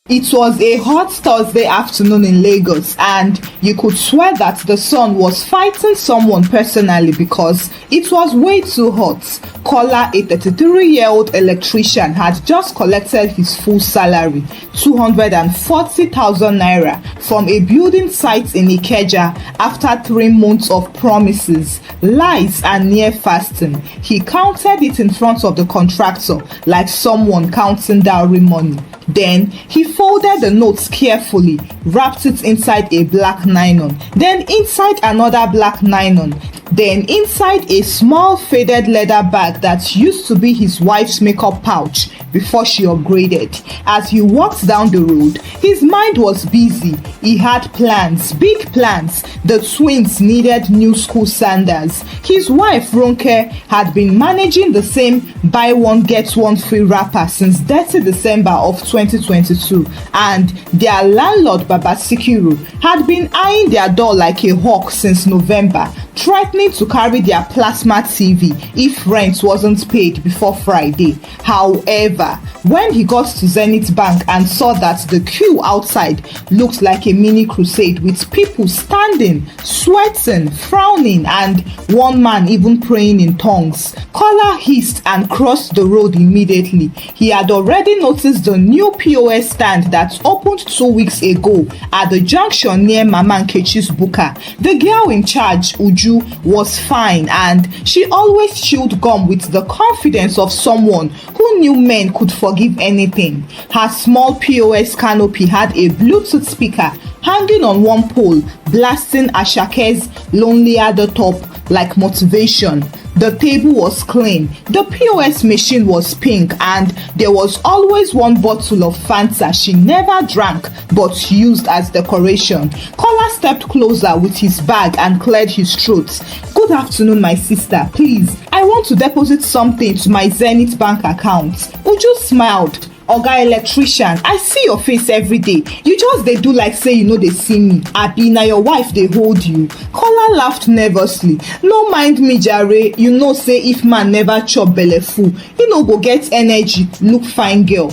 It was a hot Thursday afternoon in Lagos, and you could swear that the sun was fighting someone personally because it was way too hot. Kola, a 33-year-old electrician, had just collected his full salary, 240,000 naira, from a building site in Ikeja after 3 months of promises, lies, and near fasting. He counted it in front of the contractor like someone counting dowry money. Then he folded the notes carefully, wrapped it inside a black nylon, then inside another black nylon, then inside a small faded leather bag that used to be his wife's makeup pouch before she upgraded. As he walked down the road, his mind was busy. He had plans, big plans. The twins needed new school sandals. His wife, Ronke, had been managing the same buy one get one free wrapper since 30 December of 2022, and their landlord, Baba Sikiru, had been eyeing their door like a hawk since November, threatening to carry their plasma TV if rent wasn't paid before Friday. However, when he got to Zenith Bank and saw that the queue outside looked like a mini crusade with people standing, sweating, frowning, and one man even praying in tongues, Kola hissed and crossed the road immediately. He had already noticed the new POS stand that opened 2 weeks ago at the junction near Mama Nkechi's Buka. The girl in charge, Uju, was fine, and she always chewed gum with the confidence of someone who knew men could forgive anything. Her small POS canopy had a Bluetooth speaker hanging on one pole, blasting Ashake's Lonely at the Top like motivation. The table was clean, the POS machine was pink, and there was always one bottle of Fanta she never drank but used as decoration. Kola stepped closer with his bag and cleared his throat. "Good afternoon, my sister. Please, I want to deposit something to my Zenith Bank account." Uju smiled. "Oga electrician, I see your face every day. You just dey do like say you no dey see me. Abi na your wife dey hold you?" Kola laughed nervously. "No mind me jare, you know say if man never chop belle full, he no go get energy look fine girl."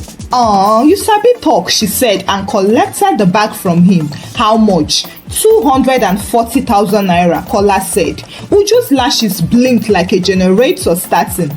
You sabi talk," she said, and collected the bag from him. "How much?" 240,000 naira, Kola said. Uju's lashes blinked like a generator starting.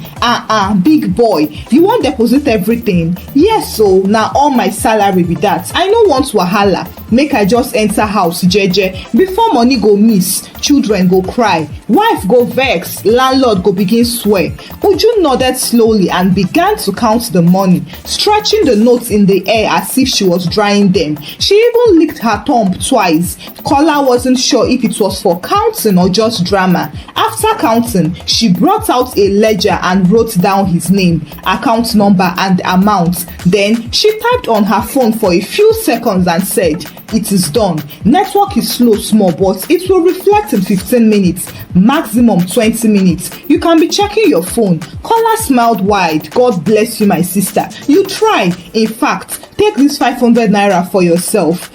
Big boy, you wan deposit everything?" "Yes, so na all my salary be that. I no want wahala. Make I just enter house jeje. Before money go miss, children go cry, wife go vex, landlord go begin swear." Uju nodded slowly and began to count the money, stretching the notes in the air as if she was drying them. She even licked her thumb twice. Kola wasn't sure if it was for counting or just drama. After counting, she brought out a ledger and wrote down his name, account number, and amount. Then she typed on her phone for a few seconds and said, "It is done. Network is slow small, but it will reflect in 15 minutes, maximum 20 minutes. You can be checking your phone." Kola smiled wide. "God bless you, my sister. You try. In fact, take this 500 naira for yourself."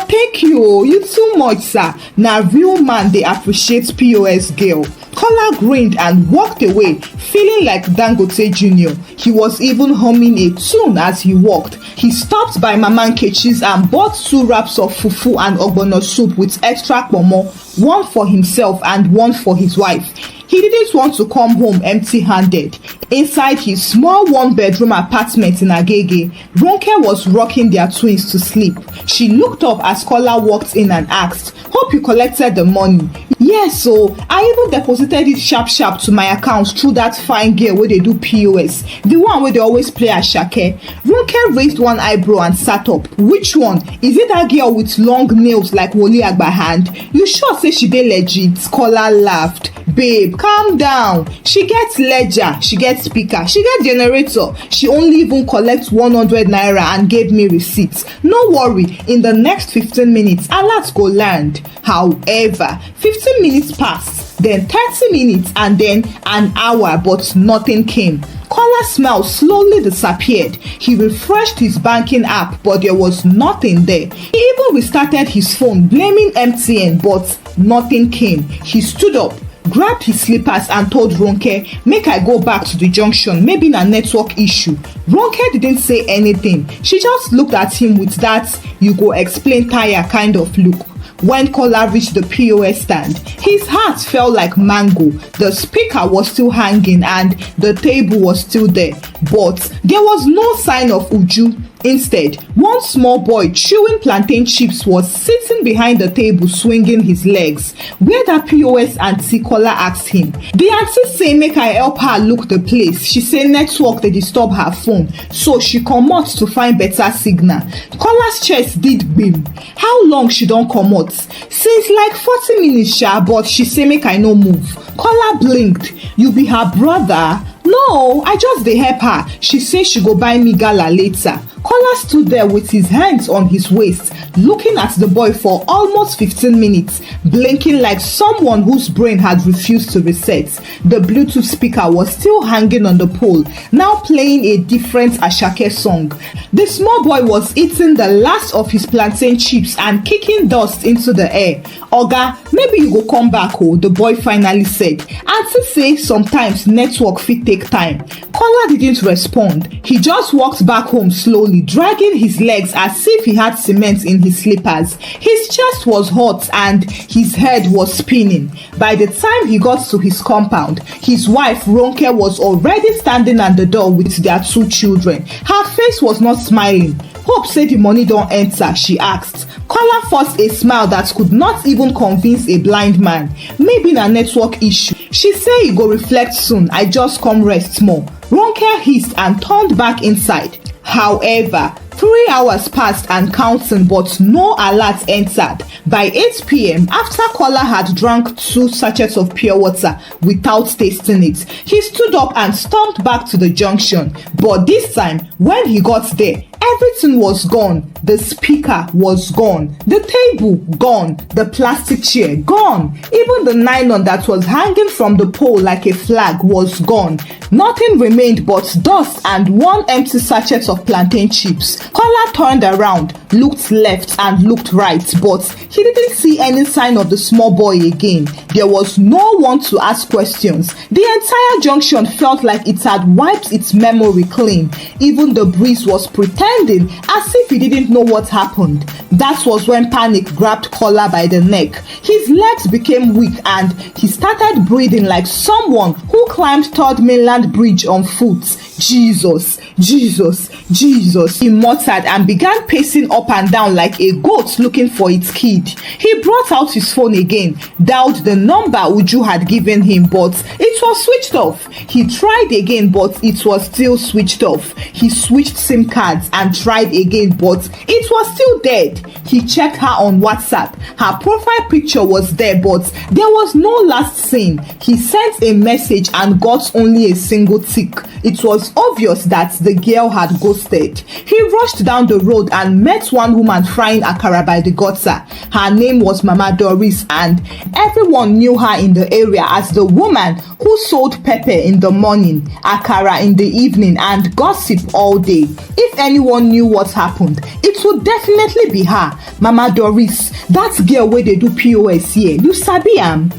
Thank you. You too much, sir. Na real man dey appreciate POS girl." Kola grinned and walked away, feeling like Dangote Jr. He was even humming a tune as he walked. He stopped by Mama Nkechi's and bought 2 wraps of fufu and ogbono soup with extra pomo, one for himself and one for his wife. He didn't want to come home empty-handed. Inside his small one-bedroom apartment in Agege, Ronke was rocking their twins to sleep. She looked up as Kola walked in and asked, "Hope you collected the money." "Yes, so I even deposited it sharp to my account through that fine girl where they do POS, the one where they always play Ashake." Ronke raised one eyebrow and sat up. "Which one? Is it that girl with long nails like Woli Agba hand? You sure say she dey legit?" Kola laughed. "Babe, calm down. She gets ledger, she gets speaker, she gets generator. She only even collects 100 naira and gave me receipts. No worry, in the next 15 minutes, alert go land." However, 15 minutes passed, then 30 minutes, and then an hour, but nothing came. Kola's smile slowly disappeared. He refreshed his banking app, but there was nothing there. He even restarted his phone, blaming MTN, but nothing came. He stood up, grabbed his slippers and told Ronke, make I go back to the junction, maybe na network issue. Ronke didn't say anything. She just looked at him with that you go explain tire kind of look. When Kola reached the POS stand, his heart felt like mango. The speaker was still hanging and the table was still there. But there was no sign of Uju. Instead, one small boy chewing plantain chips was sitting behind the table swinging his legs. Where that POS auntie, Kola asked him. The auntie say make I help her look the place. She say network dey disturb her phone, so she comot to find better signal. Kola's chest did gbim. How long she don comot? Since like 40 minutes sha, but she say make I no move. Kola blinked. You be her brother? No, I just dey help her. She say she go buy me gala later. Kola stood there with his hands on his waist, looking at the boy for almost 15 minutes, blinking like someone whose brain had refused to reset. The Bluetooth speaker was still hanging on the pole, now playing a different Ashake song. The small boy was eating the last of his plantain chips and kicking dust into the air. Oga, maybe you go come back, oh, the boy finally said. Auntie say sometimes network fit take time. Kola didn't respond. He just walked back home slowly, dragging his legs as if he had cement in his slippers. His chest was hot and his head was spinning. By the time he got to his compound, his wife Ronke was already standing at the door with their 2 children. Her face was not smiling. Hope say the money don't enter, she asked. Kola forced a smile that could not even convince a blind man. Maybe a network issue. She say you go reflect soon, I just come rest more. Ronke hissed and turned back inside. However, 3 hours passed and counting, but no alert entered. By 8 p.m., after Kola had drank 2 sachets of pure water without tasting it, he stood up and stomped back to the junction. But this time, when he got there, everything was gone. The speaker was gone. The table gone. The plastic chair gone. Even the nylon that was hanging from the pole like a flag was gone. Nothing remained but dust and 1 empty sachet of plantain chips. Kola turned around, looked left and looked right, but he didn't see any sign of the small boy again. There was no one to ask questions. The entire junction felt like it had wiped its memory clean. Even the breeze was pretending as if he didn't know what happened. That was when panic grabbed Kola by the neck. His legs became weak and he started breathing like someone who climbed 3rd Mainland Bridge on foot. Jesus, Jesus, Jesus, he muttered and began pacing up and down like a goat looking for its kid. He brought out his phone again, dialed the number Uju had given him, but it was switched off. He tried again, but it was still switched off. He switched SIM cards and tried again, but it was still dead. He checked her on WhatsApp. Her profile picture was there, but there was no last seen. He sent a message and got only a single tick. It was obvious that the girl had ghosted. He rushed down the road and met one woman frying akara by the gutter. Her name was Mama Doris and everyone knew her in the area as the woman who sold pepper in the morning, akara in the evening and gossip all day. If anyone knew what happened, it would definitely be her. Mama Doris, that girl where they do POS here, you sabi am?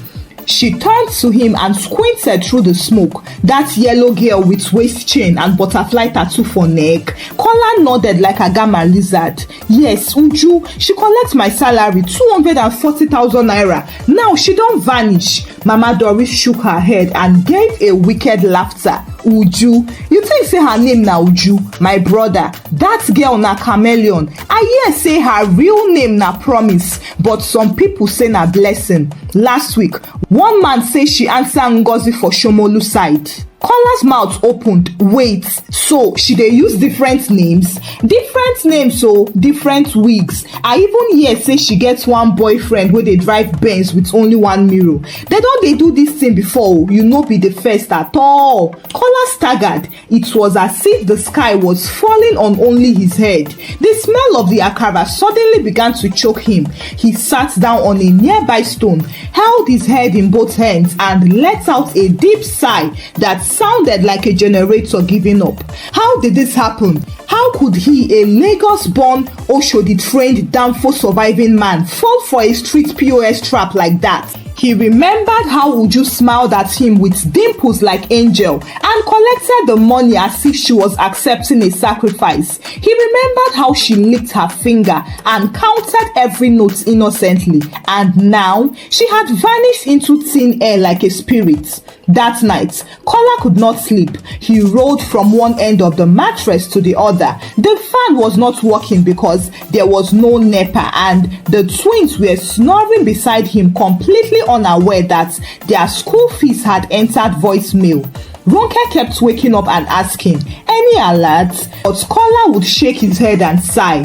She turned to him and squinted through the smoke. That yellow girl with waist chain and butterfly tattoo for neck. Kola nodded like a gamma lizard. Yes, Uju, she collect my salary, 240,000 naira. Now she don't vanish. Mama Doris shook her head and gave a wicked laughter. Uju, you think say her name na Uju? My brother, that girl na chameleon. I hear say her real name na Promise, but some people say na Blessing. Last week, one man say she answer Ngozi for Shomolu side. Kola's mouth opened. Wait, so she dey use different names? Different names, so different wigs. I even hear say she gets one boyfriend wey dey drive Benz with only 1 mirror. They don dey do this thing before, you no be the first at all. Kola staggered. It was as if the sky was falling on only his head. The smell of the akara suddenly began to choke him. He sat down on a nearby stone, held his head in both hands and let out a deep sigh that sounded like a generator giving up. How did this happen? How could he, a Lagos-born, Oshodi-trained, Danfo surviving man, fall for a street POS trap like that? He remembered how Uju smiled at him with dimples like angel and collected the money as if she was accepting a sacrifice. He remembered how she licked her finger and counted every note innocently, and now she had vanished into thin air like a spirit. That night, Kola could not sleep. He rolled from one end of the mattress to the other. The fan was not working because there was no NEPA, and the twins were snoring beside him, completely unaware that their school fees had entered voicemail. Ronke kept waking up and asking, "Any alerts?" But Kola would shake his head and sigh.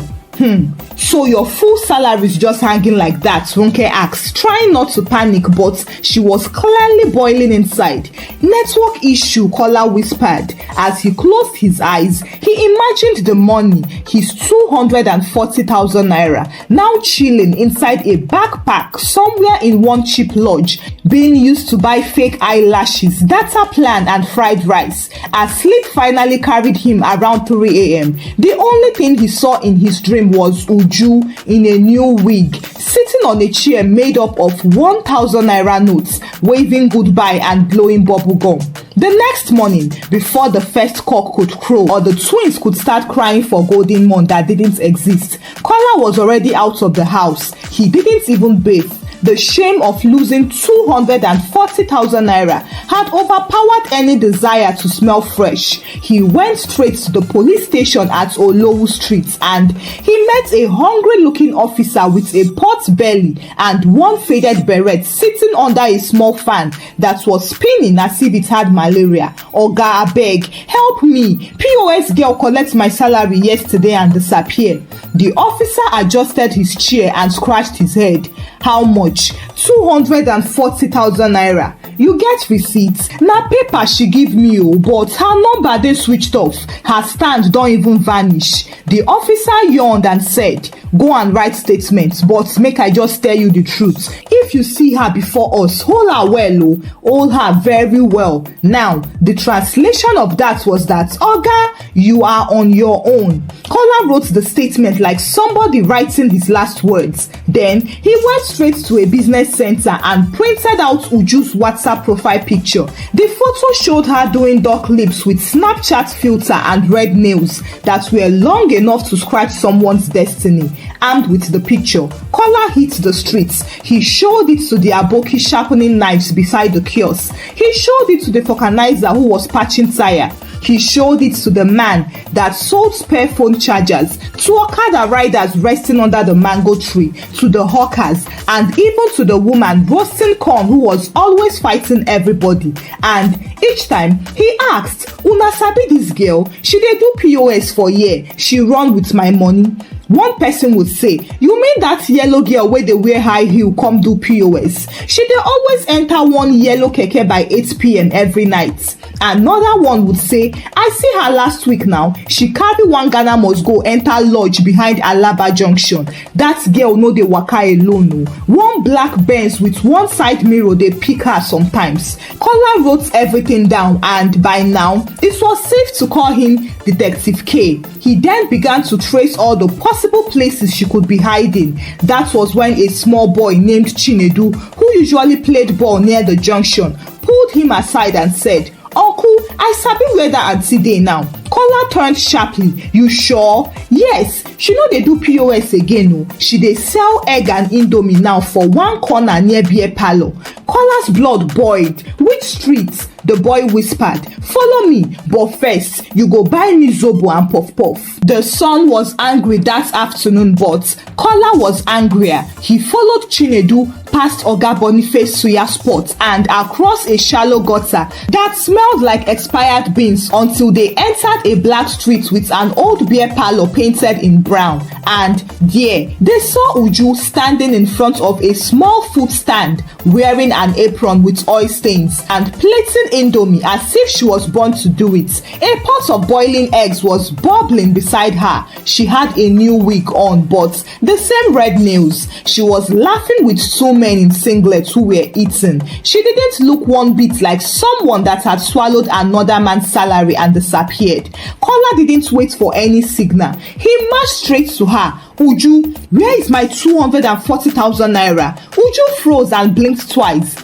So your full salary is just hanging like that?" Ronke asked, trying not to panic, but she was clearly boiling inside. "Network issue," Kola whispered. As he closed his eyes, he imagined the money, his 240,000 naira, now chilling inside a backpack somewhere in one cheap lodge, being used to buy fake eyelashes, data plan, and fried rice. As sleep finally carried him around 3 a.m., the only thing he saw in his dream was Uju in a new wig, sitting on a chair made up of 1,000 naira notes, waving goodbye and blowing bubble gum. The next morning, before the first cock could crow or the twins could start crying for golden moon that didn't exist, Kola was already out of the house. He didn't even bathe. The shame of losing 240,000 naira had overpowered any desire to smell fresh. He went straight to the police station at Olowu Street, and he met a hungry-looking officer with a pot belly and one faded beret sitting under a small fan that was spinning as if it had malaria. "Oga, abeg, help me. POS girl collect my salary yesterday and disappear." The officer adjusted his chair and scratched his head. "How much?" 240,000 naira. "You get receipts?" "Na paper she give me o, but her number dey switched off. Her stand don even vanish." The officer yawned and said, "Go and write statements, but make I just tell you the truth. If you see her before us, hold her well o, hold her very well." Now, the translation of that was that, "Oga, you are on your own." Kola wrote the statement like somebody writing his last words. Then he went straight to a business center and printed out Uju's WhatsApp profile picture. The photo showed her doing duck lips with Snapchat filter and red nails that were long enough to scratch someone's destiny. Armed with the picture, Kola hit the streets. He showed it to the aboki sharpening knives beside the kiosk. He showed it to the vulcanizer who was patching tire. He showed it to the man that sold spare phone chargers, to Okada riders resting under the mango tree, to the hawkers, and even to the woman roasting corn who was always fighting everybody. And each time he asked, "Una sabi this girl? She dey do POS for here. She run with my money." One person would say, "You mean that yellow girl wey dey wear high heel come do POS? She dey always enter one yellow keke by 8 p.m. every night." Another one would say, "I see her last week now. She carry one Ghana must go enter lodge behind Alaba Junction. That girl no dey waka alone o. One black Benz with one side mirror dey pick her sometimes." Kola wrote everything down, and by now it was safe to call him Detective K. He then began to trace all the possible places she could be hiding. That was when a small boy named Chinedu, who usually played ball near the junction, pulled him aside and said, "Uncle, I sabi where that auntie dey now." Kola turned sharply. "You sure?" "Yes, she no dey do POS again o. She dey sell egg and indomie now for one corner near beer parlour." Kola's blood boiled. "Which street?" The boy whispered. "Follow me, but first you go buy me zobo and puff puff." The son was angry that afternoon, but Kola was angrier. He followed Chinedu past Oga Boniface suya spot and across a shallow gutter that smelled like expired beans until they entered a black street with an old beer parlour painted in brown. And there they saw Uju standing in front of a small food stand, wearing an apron with oil stains and plating indomie as if she was born to do it. A pot of boiling eggs was bubbling beside her. She had a new wig on, but the same red nails. She was laughing with so many men in singlets who were eating. She didn't look one bit like someone that had swallowed another man's salary and disappeared. Kola didn't wait for any signal. He marched straight to her. Uju, where is my 240,000 naira? Uju froze and blinked twice.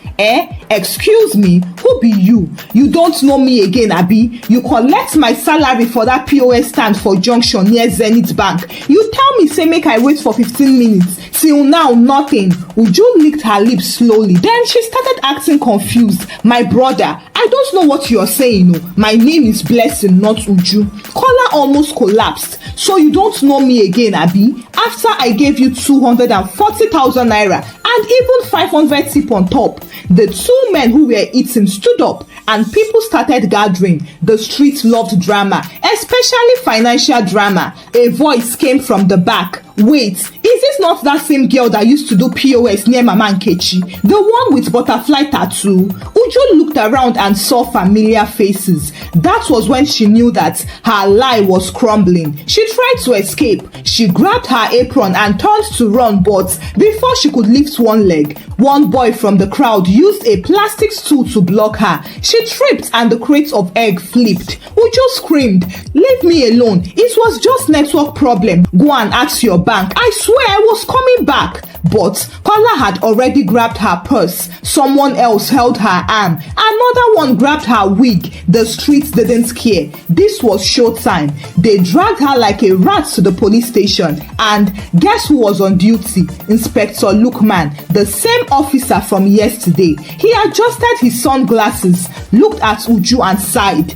Excuse me, who be you? You don't know me again, Abi. You collect my salary for that POS stand for junction near Zenith Bank. You tell me say make I wait for 15 minutes. Till now, nothing. Uju licked her lips slowly. Then she started acting confused. My brother, I don't know what you're saying. No. My name is Blessing, not Uju. Kola almost collapsed. So you don't know me again, Abi? After I gave you 240,000 naira and even 500 tip on top. The two men who were eating stood up and people started gathering. The streets loved drama, especially financial drama. A voice came from the back. Wait, is this not that same girl that used to do POS near Mama Nkechi? The one with butterfly tattoo? Uju looked around and saw familiar faces. That was when she knew that her lie was crumbling. She tried to escape. She grabbed her apron and turned to run, but before she could lift one leg, one boy from the crowd used a plastic stool to block her. She tripped and the crate of egg flipped. Uju screamed, "Leave me alone. It was just network problem. Go and ask your bank. I swear I was coming back." But Kola had already grabbed her purse. Someone else held her arm. Another one grabbed her wig. The streets didn't care. This was showtime. They dragged her like a rat to the police station. And guess who was on duty? Inspector Lookman, the same officer from yesterday. He adjusted his sunglasses, looked at Uju and sighed.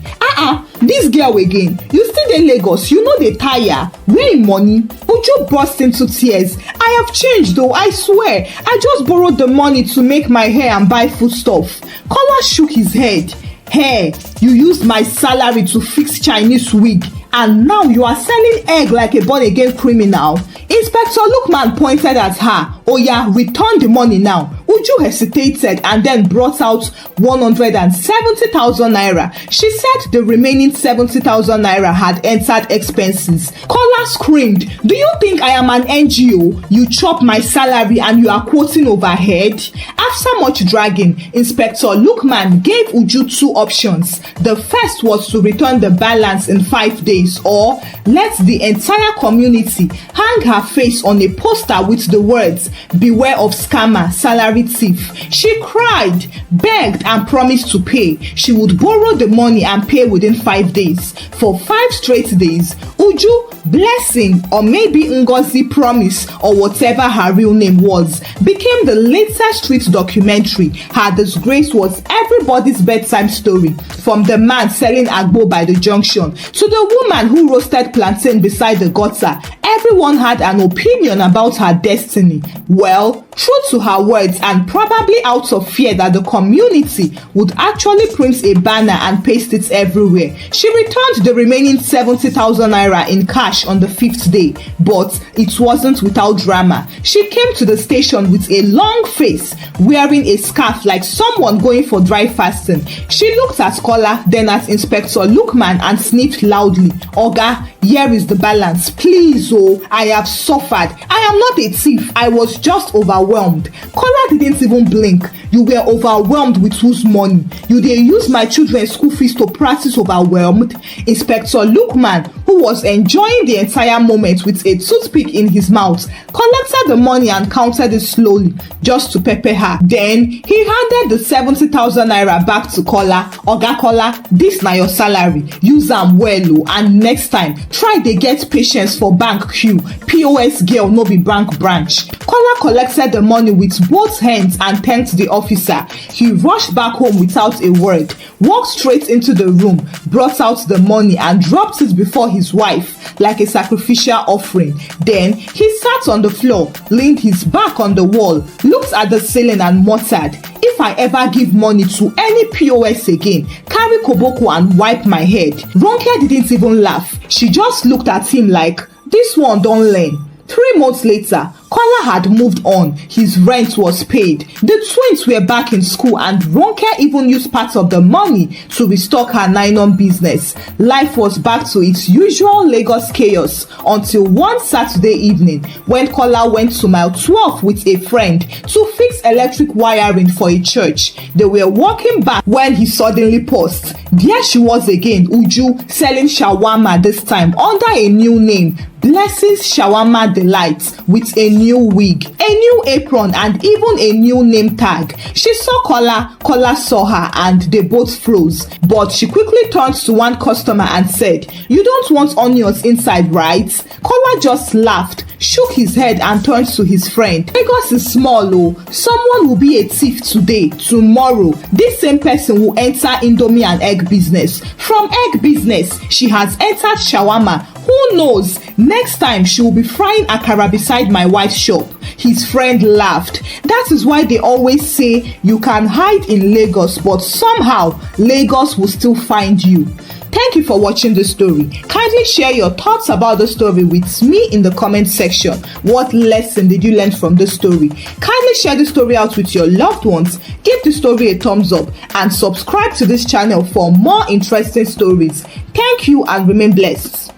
This girl again. You still in Lagos. You know they tire. Where money? Uju burst into tears. I have changed though, I swear. I just borrowed the money to make my hair and buy foodstuff. Kola shook his head. Hey, you used my salary to fix Chinese wig. And now you are selling egg like a born-again criminal. Inspector Lookman pointed at her. Oh yeah, return the money now. Uju hesitated and then brought out 170,000 naira. She said the remaining 70,000 naira had entered expenses. Kola screamed, "Do you think I am an NGO? You chop my salary and you are quoting overhead?" After much dragging, Inspector Lookman gave Uju two options. The first was to return the balance in 5 days, or let the entire community hang her face on a poster with the words, "Beware of scammer, salary thief." She cried, begged and promised to pay. She would borrow the money and pay within 5 days. For 5 straight days, Uju, Blessing, or maybe Ngozi Promise, or whatever her real name was, became the latest street documentary. Her disgrace was everybody's bedtime story, from the man selling agbo by the junction to the woman who roasted plantain beside the gutter. Everyone had an opinion about her destiny. Well, true to her words and probably out of fear that the community would actually print a banner and paste it everywhere, she returned the remaining 70,000 naira in cash on the 5th day. But it wasn't without drama. She came to the station with a long face, wearing a scarf like someone going for dry fasting. She looked at Kola, then at Inspector Lookman and sniffed loudly. "Oga, here is the balance. Please, oh, I have suffered. I am not a thief. I was just overwhelmed." Kola didn't even blink. "You were overwhelmed with whose money? You dey use my children's school fees to practice overwhelmed?" Inspector Lookman, who was enjoying the entire moment with a toothpick in his mouth, collected the money and counted it slowly, just to pepper her. Then he handed the 70,000 naira back to Kola. "Oga Kola, this na your salary. Use am well o, and next time try dey get patience for bank queue. POS girl no be bank branch." Kola collected the money with both hands and thanked the officer. He rushed back home without a word, walked straight into the room, brought out the money and dropped it before his wife like a sacrificial offering. Then he sat on the floor, leaned his back on the wall, looked at the ceiling and muttered, "If I ever give money to any POS again, carry koboko and wipe my head." Ronke didn't even laugh. She just looked at him like, "This one don't learn." 3 months later, Kola had moved on. His rent was paid. The twins were back in school, and Ronke even used part of the money to restock her nylon business. Life was back to its usual Lagos chaos until one Saturday evening when Kola went to mile 12 with a friend to fix electric wiring for a church. They were walking back when he suddenly paused. There she was again, Uju, selling shawarma, this time under a new name, Blessings Shawarma Delight, with a new wig, a new apron, and even a new name tag. She saw Kola saw her, and they both froze. But she quickly turned to one customer and said, "You don't want onions inside, right?" Kola just laughed, shook his head, and turned to his friend. Lagos is small, oh. Someone will be a thief today, tomorrow this same person will enter Indomie and egg business. From egg business, she has entered shawarma. Who knows? Next time she will be frying akara beside my wife's shop. His friend laughed. That is why they always say you can hide in Lagos, but somehow Lagos will still find you. Thank you for watching the story. Kindly share your thoughts about the story with me in the comment section. What lesson did you learn from the story? Kindly share the story out with your loved ones. Give the story a thumbs up and subscribe to this channel for more interesting stories. Thank you and remain blessed.